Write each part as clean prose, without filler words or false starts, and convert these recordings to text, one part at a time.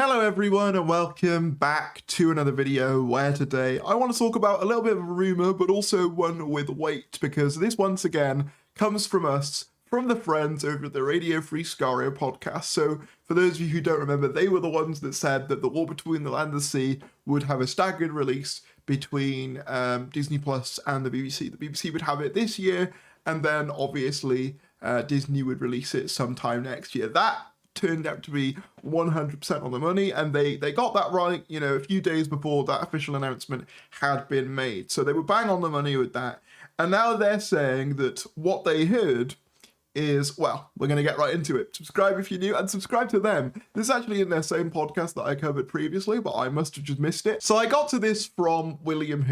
Hello everyone and welcome back to another video where today I want to talk about a little bit of a rumour but also one with weight, because this once again comes from us, from the friends over at the Radio Free Scario podcast. So for those of you who don't remember, they were the ones that said that The War Between the Land and the Sea would have a staggered release between Disney Plus and the BBC. The BBC would have it this year, and then obviously Disney would release it sometime next year. That turned out to be 100% on the money, and they got that right, you know, a few days before that official announcement had been made. So they were bang on the money with that. And now they're saying that what they heard is, well, we're going to get right into it. Subscribe if you're new and subscribe to them. This is actually in their same podcast that I covered previously, but I must have just missed it. So I got to this from William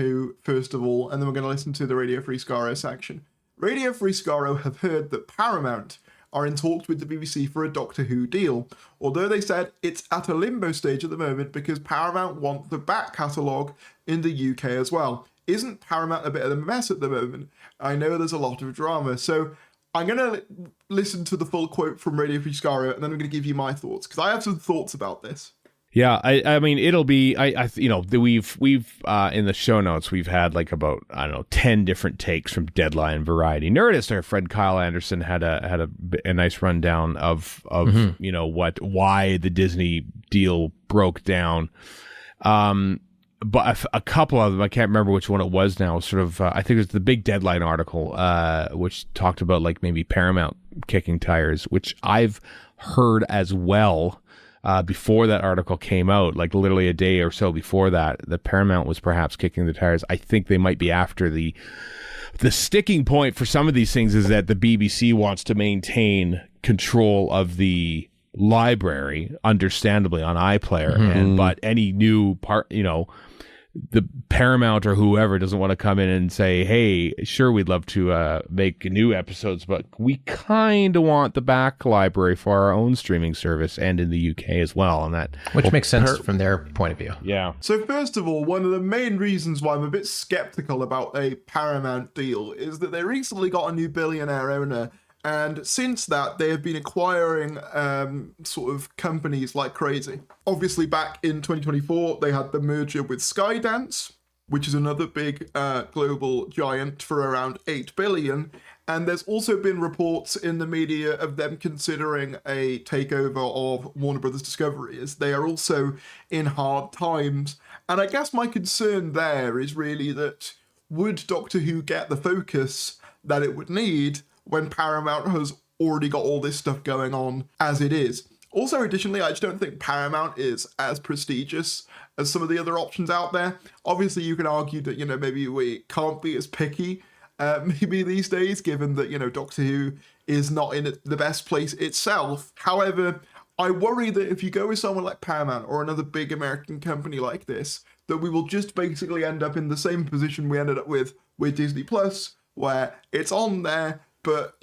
first of all, and then we're going to listen to the Radio Free Scario section. Radio Free Scario have heard that Paramount are in talks with the BBC for a Doctor Who deal, although they said it's at a limbo stage at the moment because Paramount want the back catalogue in the UK as well. Isn't Paramount a bit of a mess at the moment? I know there's a lot of drama, so I'm going to listen to the full quote from Radio Free Scario, and then I'm going to give you my thoughts, because I have some thoughts about this. Yeah, I mean, it'll be, we've in the show notes, we've had like about, 10 different takes from Deadline, Variety, Nerdist. Our friend Kyle Anderson had a nice rundown of why the Disney deal broke down. But a couple of them, I can't remember which one it was now, sort of, I think it was the big Deadline article, which talked about like maybe Paramount kicking tires, which I've heard as well. Before that article came out, like literally a day or so before that, the Paramount was perhaps kicking the tires. I think they might be after the sticking point for some of these things is that the BBC wants to maintain control of the library, understandably, on iPlayer, but any new part, the Paramount or whoever doesn't want to come in and say, hey, sure, we'd love to make new episodes, but we kind of want the back library for our own streaming service and in the UK as well. And that, which makes sense from their point of view. Yeah. So first of all, one of the main reasons why I'm a bit skeptical about a Paramount deal is that they recently got a new billionaire owner. And since that, they have been acquiring sort of companies like crazy. Obviously, back in 2024, they had the merger with Skydance, which is another big global giant for around 8 billion. And there's also been reports in the media of them considering a takeover of Warner Brothers Discovery, as they are also in hard times. And I guess my concern there is really that would Doctor Who get the focus that it would need when Paramount has already got all this stuff going on as it is? Also, additionally, I just don't think Paramount is as prestigious as some of the other options out there. Obviously, you can argue that, maybe we can't be as picky maybe these days, given that, Doctor Who is not in the best place itself. However, I worry that if you go with someone like Paramount or another big American company like this, that we will just basically end up in the same position we ended up with Disney Plus, where it's on there, but,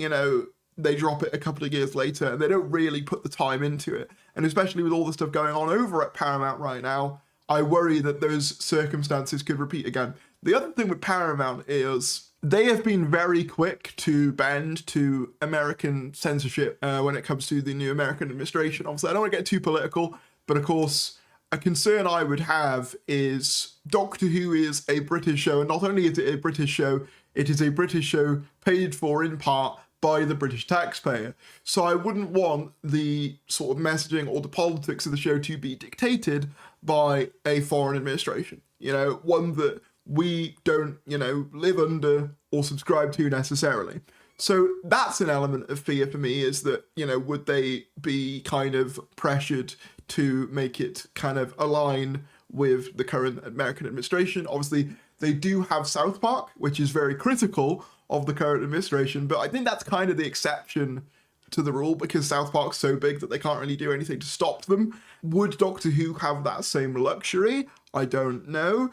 they drop it a couple of years later and they don't really put the time into it. And especially with all the stuff going on over at Paramount right now, I worry that those circumstances could repeat again. The other thing with Paramount is they have been very quick to bend to American censorship when it comes to the new American administration. Obviously, I don't want to get too political, but of course, a concern I would have is Doctor Who is a British show, and not only is it a British show, it is a British show paid for in part by the British taxpayer. So I wouldn't want the sort of messaging or the politics of the show to be dictated by a foreign administration, one that we don't, live under or subscribe to necessarily. So that's an element of fear for me, is that, would they be kind of pressured to make it kind of align with the current American administration? Obviously, they do have South Park, which is very critical of the current administration, but I think that's kind of the exception to the rule, because South Park's so big that they can't really do anything to stop them. Would Doctor Who have that same luxury? I don't know.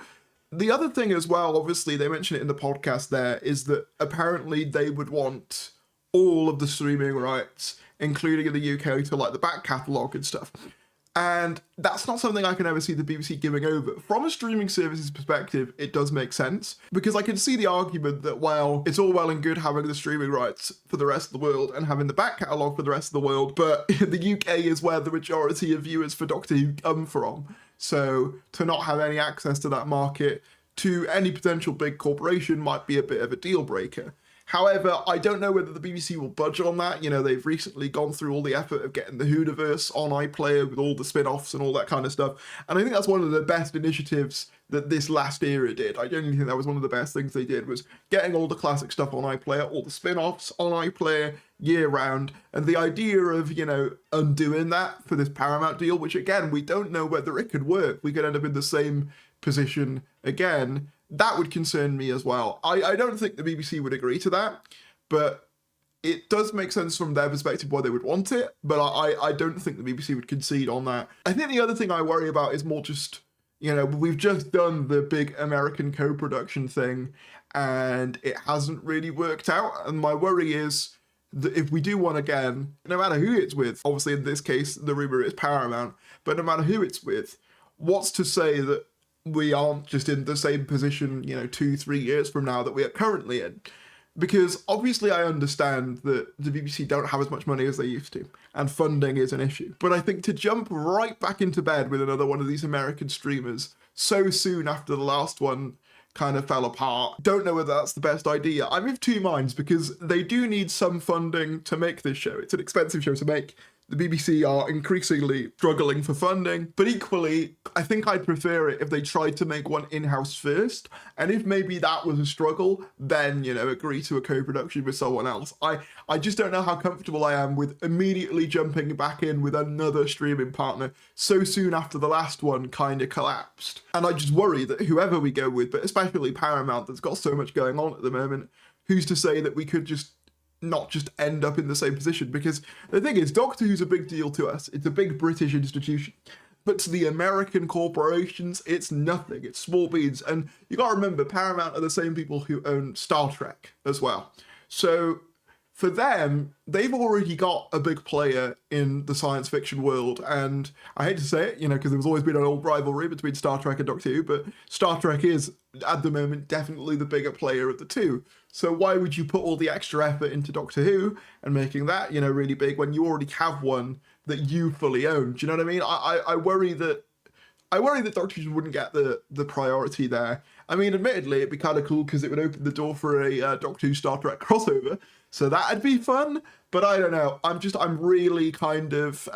The other thing as well, obviously they mention it in the podcast there, is that apparently they would want all of the streaming rights, including in the UK, to like the back catalogue and stuff. And that's not something I can ever see the BBC giving over. From a streaming services perspective, it does make sense, because I can see the argument that, well, it's all well and good having the streaming rights for the rest of the world and having the back catalogue for the rest of the world, but the UK is where the majority of viewers for Doctor Who come from. So to not have any access to that market to any potential big corporation might be a bit of a deal breaker. However, I don't know whether the BBC will budge on that. You know, they've recently gone through all the effort of getting the Whoniverse on iPlayer with all the spin-offs and all that kind of stuff. And I think that's one of the best initiatives that this last era did. I genuinely think that was one of the best things they did, was getting all the classic stuff on iPlayer, all the spin-offs on iPlayer year round. And the idea of, you know, undoing that for this Paramount deal, which again, we don't know whether it could work. We could end up in the same position again. That would concern me as well. I don't think the BBC would agree to that, but it does make sense from their perspective why they would want it, but I don't think the BBC would concede on that. I think the other thing I worry about is more just, you know, we've just done the big American co-production thing, and it hasn't really worked out, and my worry is that if we do one again, no matter who it's with, obviously in this case, the rumour is Paramount, but no matter who it's with, what's to say that we aren't just in the same position, you know, 2-3 years from now that we are currently in? Because obviously I understand that the BBC don't have as much money as they used to, and funding is an issue. But I think to jump right back into bed with another one of these American streamers so soon after the last one kind of fell apart, don't know whether that's the best idea. I'm of two minds, because they do need some funding to make this show. It's an expensive show to make. The BBC are increasingly struggling for funding, but equally, I think I'd prefer it if they tried to make one in-house first, and if maybe that was a struggle, then, you know, agree to a co-production with someone else. I just don't know how comfortable I am with immediately jumping back in with another streaming partner so soon after the last one kind of collapsed. And I just worry that whoever we go with, but especially Paramount that's got so much going on at the moment, who's to say that we could just not just end up in the same position? Because the thing is, Doctor Who's a big deal to us. It's a big British institution. But to the American corporations, it's nothing. It's small beans. And you got to remember, Paramount are the same people who own Star Trek as well. So for them, they've already got a big player in the science fiction world. And I hate to say it, you know, because there's always been an old rivalry between Star Trek and Doctor Who, but Star Trek is, at the moment, definitely the bigger player of the two. So why would you put all the extra effort into Doctor Who and making that, you know, really big when you already have one that you fully own? Do you know what I mean? I worry that Doctor Who wouldn't get the priority there. I mean, admittedly, it'd be kind of cool because it would open the door for a Doctor Who Star Trek crossover, so that'd be fun. But I don't know. I'm really kind of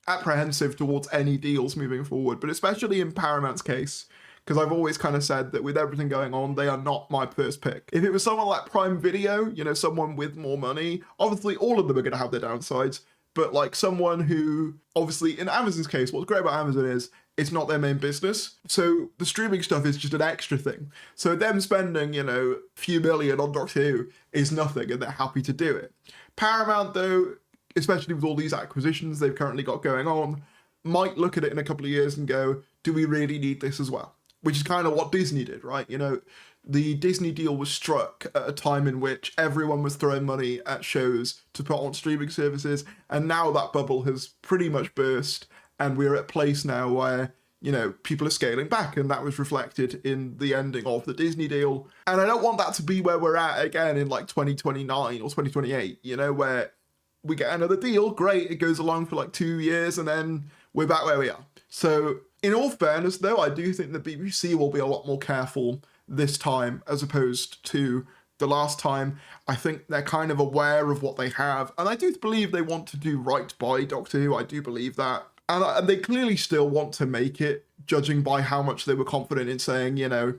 apprehensive towards any deals moving forward, but especially in Paramount's case, because I've always kind of said that with everything going on, they are not my first pick. If it was someone like Prime Video, you know, someone with more money, obviously all of them are going to have their downsides, but like someone who, obviously in Amazon's case, what's great about Amazon is it's not their main business. So the streaming stuff is just an extra thing. So them spending, you know, a few million on Doctor Who is nothing, and they're happy to do it. Paramount, though, especially with all these acquisitions they've currently got going on, might look at it in a couple of years and go, do we really need this as well? Which is kind of what Disney did, right? You know, the Disney deal was struck at a time in which everyone was throwing money at shows to put on streaming services, and now that bubble has pretty much burst, and we're at a place now where, you know, people are scaling back, and that was reflected in the ending of the Disney deal. And I don't want that to be where we're at again in like 2029 or 2028, you know, where we get another deal, great, it goes along for like 2 years, and then we're back where we are. So in all fairness, though, I do think the BBC will be a lot more careful this time as opposed to the last time. I think they're kind of aware of what they have, and I do believe they want to do right by Doctor Who. I do believe that. And they clearly still want to make it, judging by how much they were confident in saying, you know,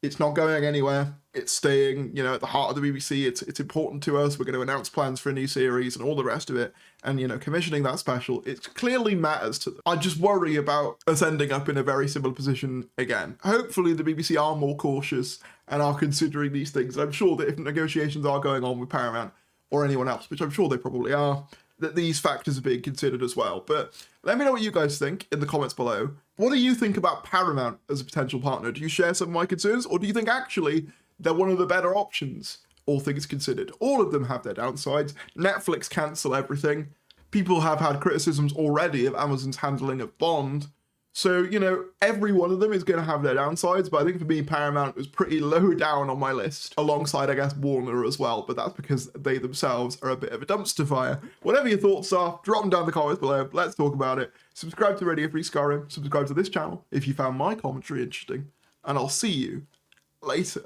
it's not going anywhere. It's staying, you know, at the heart of the BBC. It's important to us. We're going to announce plans for a new series and all the rest of it. And, you know, commissioning that special, it clearly matters to them. I just worry about us ending up in a very similar position again. Hopefully the BBC are more cautious and are considering these things. I'm sure that if negotiations are going on with Paramount or anyone else, which I'm sure they probably are, that these factors are being considered as well. But let me know what you guys think in the comments below. What do you think about Paramount as a potential partner? Do you share some of my concerns, or do you think actually they're one of the better options, all things considered? All of them have their downsides. Netflix cancel everything. People have had criticisms already of Amazon's handling of Bond. So, you know, every one of them is going to have their downsides, but I think for me, Paramount was pretty low down on my list, alongside, I guess, Warner as well, but that's because they themselves are a bit of a dumpster fire. Whatever your thoughts are, drop them down in the comments below, let's talk about it. Subscribe to Radio Free Skyrim, subscribe to this channel if you found my commentary interesting, and I'll see you later.